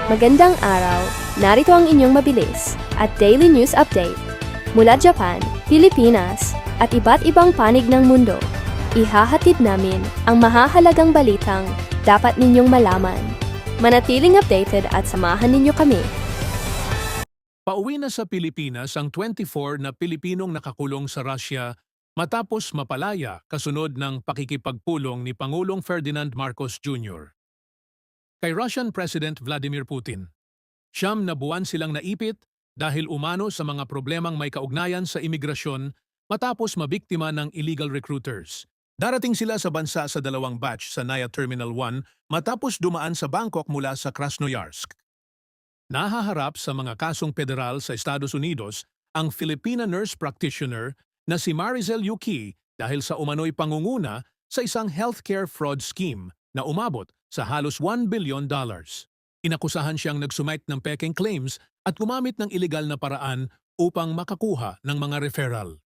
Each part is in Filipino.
Magandang araw, narito ang inyong mabilis at daily news update. Mula Japan, Pilipinas, at iba't ibang panig ng mundo, ihahatid namin ang mahahalagang balitang dapat ninyong malaman. Manatiling updated at samahan ninyo kami. Pauwi na sa Pilipinas ang 24 na Pilipinong nakakulong sa Russia matapos mapalaya kasunod ng pakikipagpulong ni Pangulong Ferdinand Marcos Jr. Kay Russian President Vladimir Putin, 9 na buwan silang naipit dahil umano sa mga problemang may kaugnayan sa imigrasyon matapos mabiktima ng illegal recruiters. Darating sila sa bansa sa 2 batch sa Naya Terminal 1 matapos dumaan sa Bangkok mula sa Krasnoyarsk. Nahaharap sa mga kasong federal sa Estados Unidos ang Filipina nurse practitioner na si Marizel Yuki dahil sa umano'y pangunguna sa isang healthcare fraud scheme na umabot sa halos $1 billion. Inakusahan siyang nagsumite ng peking claims at gumamit ng iligal na paraan upang makakuha ng mga referral.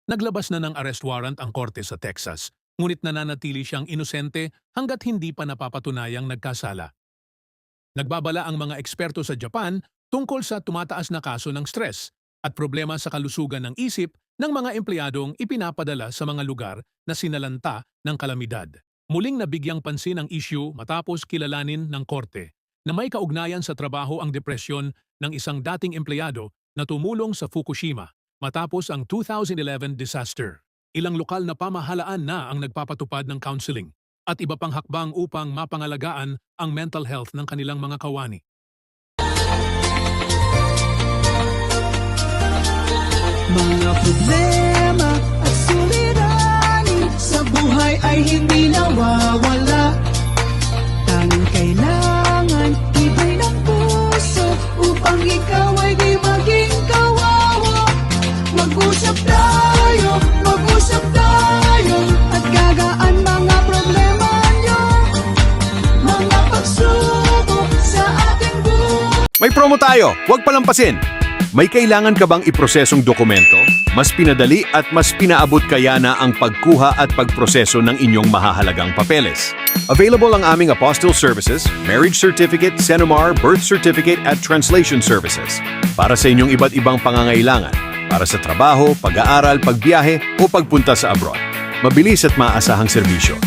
Naglabas na ng arrest warrant ang korte sa Texas, ngunit nananatili siyang inosente hanggat hindi pa napapatunayang nagkasala. Nagbabala ang mga eksperto sa Japan tungkol sa tumataas na kaso ng stress at problema sa kalusugan ng isip ng mga empleyadong ipinapadala sa mga lugar na sinalanta ng kalamidad. Muling nabigyang pansin ang issue matapos kilalanin ng korte na may kaugnayan sa trabaho ang depresyon ng isang dating empleyado na tumulong sa Fukushima matapos ang 2011 disaster. Ilang lokal na pamahalaan na ang nagpapatupad ng counseling at iba pang hakbang upang mapangalagaan ang mental health ng kanilang mga kawani. Mga problema at suliranin sa buhay ay hindi nawawala. Tanging kailangan ibay ng puso upang ikaw ay di maging kawawa. Mag-usap tayo at gagaan mga problema nyo. Mga pagsubok sa ating buhay. May promo tayo, huwag palampasin! May kailangan ka bang iprosesong dokumento? Mas pinadali at mas pinaabot kaya na ang pagkuha at pagproseso ng inyong mahahalagang papeles. Available ang aming apostille services, marriage certificate, Senomar, birth certificate at translation services. Para sa inyong iba't ibang pangangailangan, para sa trabaho, pag-aaral, pagbiyahe o pagpunta sa abroad. Mabilis at maasahang serbisyo.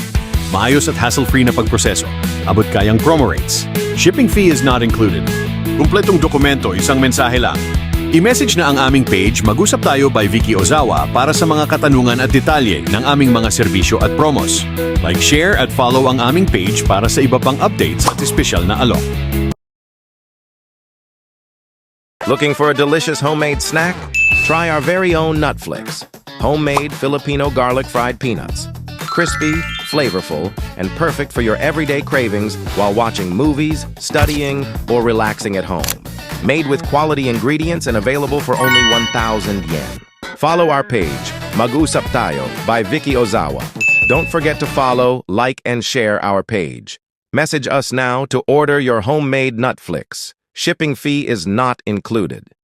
Maayos at hassle-free na pagproseso. Abot kayang promo rates. Shipping fee is not included. Kumpletong dokumento, isang mensahe lang. I-message na ang aming page Mag-usap Tayo by Vicky Ozawa para sa mga katanungan at detalye ng aming mga serbisyo at promos. Like, share at follow ang aming page para sa iba pang updates at espesyal na alok. Looking for a delicious homemade snack? Try our very own Nutflix. Homemade Filipino garlic fried peanuts. Crispy, flavorful, and perfect for your everyday cravings while watching movies, studying, or relaxing at home. Made with quality ingredients and available for only 1,000 yen. Follow our page, Mag-usap Tayo by Vicky Ozawa. Don't forget to follow, like, and share our page. Message us now to order your homemade Nutflix. Shipping fee is not included.